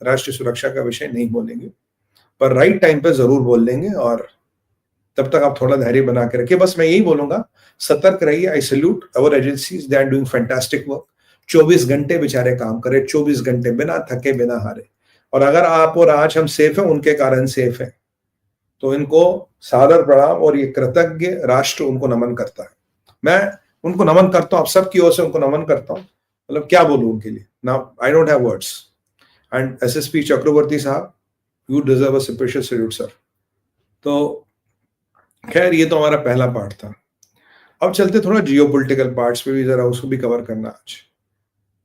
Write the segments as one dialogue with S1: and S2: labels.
S1: राष्ट्रीय सुरक्षा का विषय नहीं बोलेंगे, पर राइट टाइम पे जरूर बोल लेंगे। और तब तक आप थोड़ा धैर्य बना के रखिए। बस मैं यही बोलूंगा, सतर्क रहिए। I salute our agencies, they are doing fantastic work. 24 घंटे बेचारे काम करे, 24 घंटे बिना थके बिना हारे। और अगर आप और आज हम सेफ हैं, उनके कारण सेफ है। तो इनको सादर प्रणाम, और ये कृतज्ञ राष्ट्र उनको नमन करता है। मैं उनको नमन करता हूं, आप सबकी ओर से उनको नमन करता हूं। मतलब क्या बोलूं उनके लिए, ना I don't have words. And SSP Chakraborty साहब, you deserve a special salute sir. तो खैर, ये तो हमारा पहला पार्ट था। अब चलते थोड़ा जियोपॉलिटिकल पार्ट्स पे भी, जरा उसको भी कवर करना आज।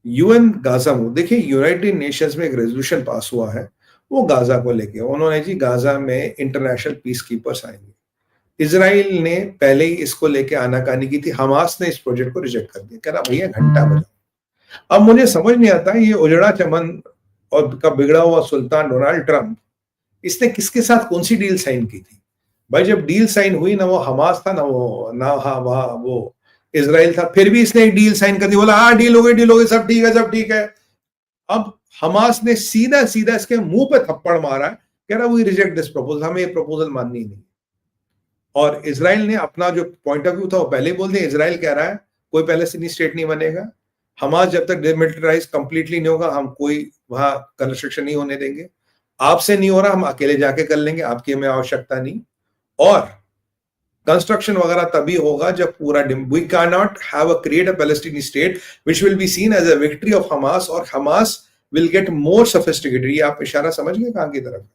S1: यूएन गाजा मूव, देखिए यूनाइटेड नेशंस में एक रेजोल्यूशन पास हुआ है, वो गाजा को लेके। उन्होंने जी गाजा में इंटरनेशनल पीस कीपर्स आएंगे। इजराइल ने पहले ही इसको लेके आनाकानी की थी, हमास ने इस प्रोजेक्ट को रिजेक्ट कर दिया, कह रहा भैया घंटा बजाओ। अब मुझे समझ नहीं आता, ये उजड़ा चमन और का बिगड़ा हुआ सुल्तान डोनाल्ड ट्रंप, इसने किसके साथ कौन सी डील साइन की थी? भाई जब डील साइन हुई ना, वो हमास था ना, वो इजराइल था, फिर भी इसने एक डील साइन कर दी, बोला हाँ डील हो गई, डील हो गई, सब ठीक है, सब ठीक है। अब हमास ने सीधा सीधा इसके मुंह पे थप्पड़ मारा है, कह रहा वी रिजेक्ट दिस प्रपोजल, हमें ये प्रपोजल माननी ही नहीं। और इजराइल ने अपना जो पॉइंट ऑफ व्यू था वो पहले बोल दिया। इजराइल कह रहा है कोई पैलेस्टीनी स्टेट नहीं बनेगा, हमास जब तक डिमिलिटराइज कंप्लीटली नहीं होगा, हम कोई वहां कंस्ट्रक्शन नहीं होने देंगे। आपसे नहीं हो रहा, हम अकेले जाके कर लेंगे, आपकी हमें आवश्यकता नहीं। और कंस्ट्रक्शन वगैरह तभी होगा जब पूरा we can not have a create a Palestinian state which will be seen as a victory of Hamas, और Hamas will get more sophisticated. ये आप इशारा समझ गए कहां की तरफ,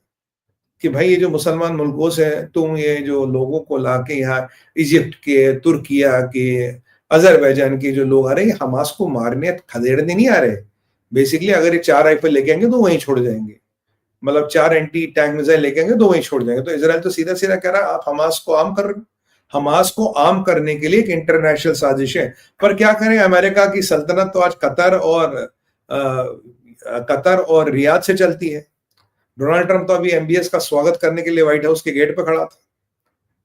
S1: कि भाई ये जो मुसलमान मुल्कों से तुम ये जो लोगों को लाके यहाँ इजिप्ट के, तुर्किया के, अजरबैजान के जो लोग आ रहे हैं, हमास को मारने खदेड़ने नहीं आ रहे। बेसिकली अगर ये 4 राइफल लेके आएंगे तो वहीं छोड़ जाएंगे, मतलब 4 एंटी टैंक मिसाइल लेके आएंगे तो वहीं छोड़ जाएंगे। तो इजराइल तो सीधा सीधा कह रहा है आप हमास को आर्म कर रहे हो। हमास को आर्म करने के लिए एक इंटरनेशनल साजिश है। पर क्या करें, अमेरिका की सल्तनत तो आज कतर और रियाद से चलती है। डोनाल्ड ट्रंप तो अभी एमबीएस का स्वागत करने के लिए व्हाइट हाउस के गेट पर खड़ा था।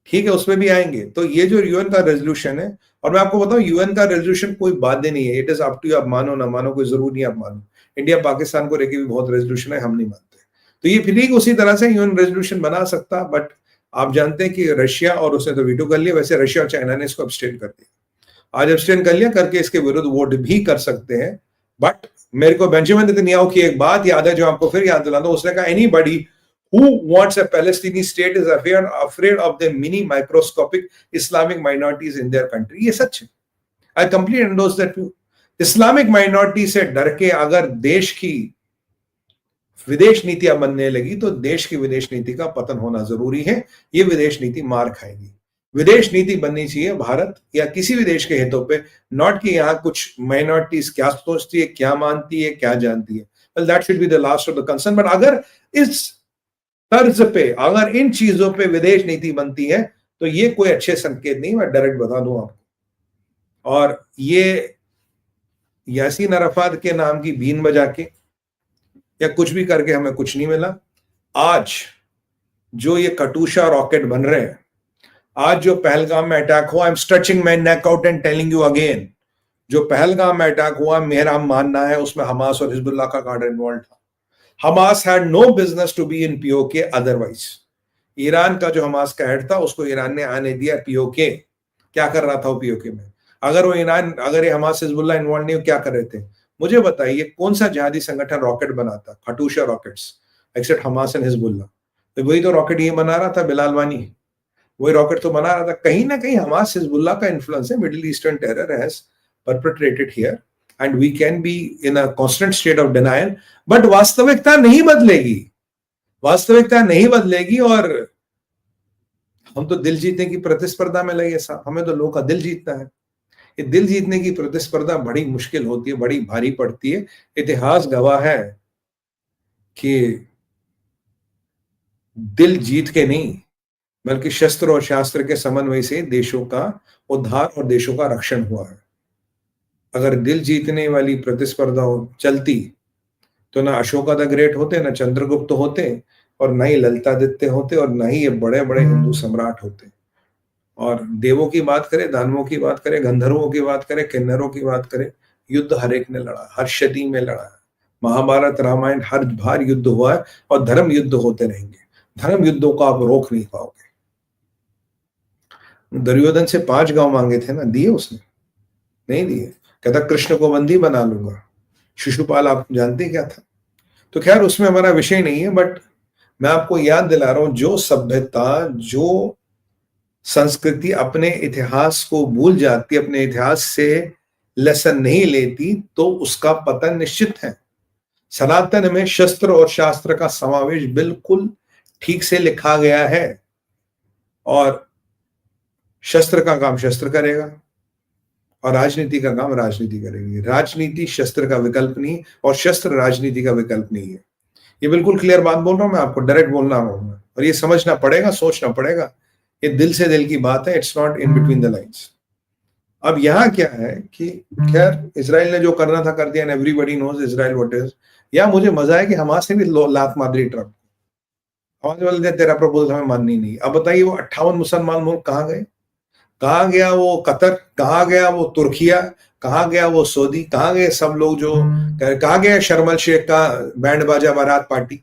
S1: ठीक है, उसमें भी आएंगे। तो ये जो यूएन का रेजोल्यूशन है, और मैं आपको बताऊं यूएन का रेजोल्यूशन कोई बाध्य नहीं है, it is up to you, आप मानो ना मानो, कोई जरूर नहीं आप मानो। इंडिया पाकिस्तान को लेके भी बहुत रेजोल्यूशन है, हम नहीं मानते। तो ये फिर उसी तरह से यूएन रेजोल्यूशन बना सकता, बट आप जानते हैं कि रशिया, और उसने तो वीटो कर लिया, वैसे रशिया और चाइना ने इसको अब्सटेन कर दिया। आज अब्सटेन कर लिया, करके इसके विरुद्ध वोट भी कर सकते हैं। बट मेरे को बेंजामिन नेतन्याहू की एक बात याद है जो आपको फिर याद दिला दूं। उसने कहा anybody who wants a Palestinian state is afraid of the mini microscopic Islamic minorities in their country। ये सच है, I completely endorse that view। Islamic minority से डर के अगर देश की विदेश नीतियां बनने लगी तो देश की विदेश नीति का पतन होना जरूरी है। ये विदेश नीति मार खाएगी। विदेश नीति बननी चाहिए भारत या किसी भी देश के हितों पे, नॉट कि यहाँ कुछ माइनॉरिटीज क्या सोचती है, क्या मानती है, क्या जानती है। well, that should be the last of the concern। But अगर इस तर्ज पे, अगर इन चीजों पे विदेश नीति बनती है तो ये कोई अच्छे संकेत नहीं, मैं डायरेक्ट बता दूं आपको। और ये यासीन अराफात के नाम की बीन बजा के या कुछ भी करके हमें कुछ नहीं मिला। आज जो ये कटूशा रॉकेट बन रहे हैं, आज जो पहलगाम में अटैक हुआ, I am stretching my neck out and telling you again, जो पहलगाम में अटैक हुआ, मेरा मानना है उसमें हमास और हिजबुल्लाह का कार्ड इन्वॉल्व था। Hamas had no business to be in POK otherwise। Iran का जो हमास का हेड था उसको ईरान ने आने दिया पीओके। क्या कर रहा था वो पीओके में? अगर वो ईरान, अगर ये हमास हिजबुल्लाह इन्वॉल्व नहीं हो, क्या कर रहे थे? मुझे बताइए कौन सा जिहादी संगठन रॉकेट बनाता? Katyusha rockets, except Hamas and Hezbollah. तो वही तो रॉकेट ये बना रहा था, बिलाल वानी वही रॉकेट तो बना रहा था। कहीं ना कहीं हमास हिजबुल्लाह का इन्फ्लुएंस है। Middle eastern terror has perpetrated here and we can be in a constant state of denial। but वास्तविकता नहीं बदलेगी, वास्तविकता नहीं बदलेगी। और हम तो दिल जीतने की प्रतिस्पर्धा में लगे साहब, हमें तो लोगों का दिल जीतना है। ये दिल जीतने की प्रतिस्पर्धा बड़ी मुश्किल होती है, बड़ी भारी पड़ती है। इतिहास गवाह है कि दिल जीत के नहीं, बल्कि शस्त्र और शास्त्र के समन्वय से देशों का उद्धार और देशों का रक्षण हुआ है। अगर दिल जीतने वाली प्रतिस्पर्धा चलती तो ना अशोका द ग्रेट होते, ना चंद्रगुप्त होते, और ना ही ललितादित्य होते, और ना ही ये बड़े बड़े हिंदू सम्राट होते। और देवों की बात करें, दानवों की बात करें, गंधर्वों की बात करें, किन्नरों की बात करें, युद्ध हर एक ने लड़ा, हर सदी में लड़ा, महाभारत रामायण हर बार युद्ध हुआ है और धर्म युद्ध होते रहेंगे। धर्म युद्धों को आप रोक नहीं पाओगे। दुर्योधन से 5 गांव मांगे थे ना, दिए उसने? नहीं दिए। कहता कृष्ण को बंदी बना लूंगा। शिशुपाल आप जानते क्या था? तो खैर उसमें हमारा विषय नहीं है, बट मैं आपको याद दिला रहा हूं, जो सभ्यता, जो संस्कृति अपने इतिहास को भूल जाती, अपने इतिहास से लेसन नहीं लेती, तो उसका पतन निश्चित है। सनातन में शस्त्र और शास्त्र का समावेश बिल्कुल ठीक से लिखा गया है, और शस्त्र का काम शस्त्र करेगा और राजनीति का काम राजनीति करेगी। राजनीति शस्त्र का विकल्प नहीं और शस्त्र राजनीति का विकल्प नहीं है। ये बिल्कुल क्लियर बात बोल रहा हूं मैं आपको, डायरेक्ट बोलना रहूंगा, और ये समझना पड़ेगा, सोचना पड़ेगा। ये दिल से दिल की बात है, it's not in between the lines. अब यहां क्या है कि खैर इजराइल ने जो करना था कर दिया, and everybody knows Israel what is. या मुझे मजा है कि हमास ने भी लात मार दी ट्रम्प। हमास वाले तेरा प्रपोजल हमें माननी नहीं। अब बताइए वो 58 मुसलमान मुल्क कहां गए? कहां गया वो कतर? कहां गया वो तुर्किया? कहां गया वो सऊदी? कहां गए सब लोग जो, कहां गया शर्मल शेख का बैंड बाजा बारात पार्टी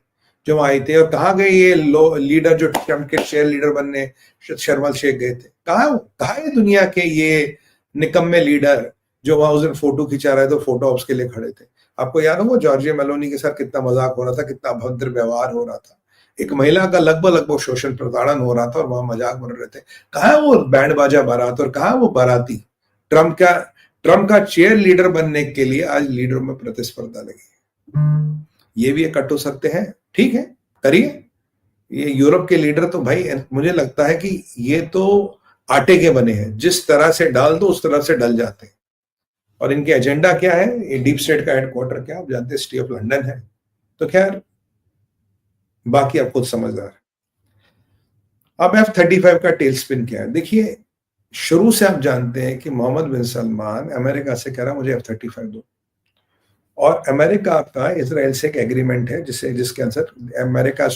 S1: जो आए थे? और कहां गए ये लीडर जो ट्रम्प के शेयर लीडर बनने शर्मल शेख गए थे? कहां है दुनिया के ये निकम्मे लीडर जो वहां उस दिन फोटो खिंचा रहे थे, फोटो ऑप्स के लिए खड़े थे? आपको याद होगा जॉर्जिया मेलोनी के साथ कितना मजाक हो रहा था, कितना अभद्र व्यवहार हो रहा था, एक महिला का लगभग शोषण प्रताड़न हो रहा था और वहां मजाक बन रहे थे। कहां वो बैंड बाजा बारात और कहां वो बाराती? ट्रम्प का चेयर लीडर बनने के लिए आज लीडरों में प्रतिस्पर्धा लगी। ये भी एक कट हो सकते हैं, ठीक है, करिए। ये यूरोप के लीडर तो भाई मुझे लगता है कि ये तो आटे के बने हैं, जिस तरह से डाल दो उस तरह से डल जाते हैं। और इनके एजेंडा क्या है? ये डीप स्टेट का हेडक्वार्टर क्या आप जानते हैं? सिटी ऑफ लंदन है। तो खैर बाकी आप खुद समझदार। अब F-35 का टेल स्पिन क्या है? देखिए, शुरू से आप जानते हैं कि मोहम्मद बिन सलमान अमेरिका से कह रहा मुझे F-35 दो, और अमेरिका का इजराइल से एक एग्रीमेंट है जिसके अंदर अमेरिका